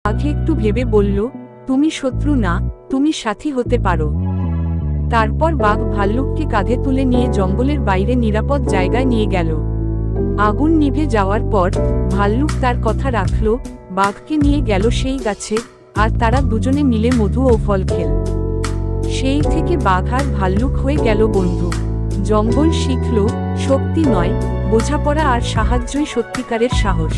বাঘ একটু ভেবে বলল, তুমি শত্রু না, তুমি সাথী হতে পারো। তারপর বাঘ ভাল্লুককে কাঁধে তুলে নিয়ে জঙ্গলের বাইরে নিরাপদ জায়গায় নিয়ে গেল। আগুন নিভে যাওয়ার পর ভাল্লুক তার কথা রাখল, বাঘকে নিয়ে গেল সেই গাছে, আর তারা দুজনে মিলে মধু ও ফল খেল। সেই থেকে বাঘ আর ভাল্লুক হয়ে গেল বন্ধু। জঙ্গল শিখল, শক্তি নয়, বোঝাপড়া আর সাহায্যই সত্যিকারের সাহস।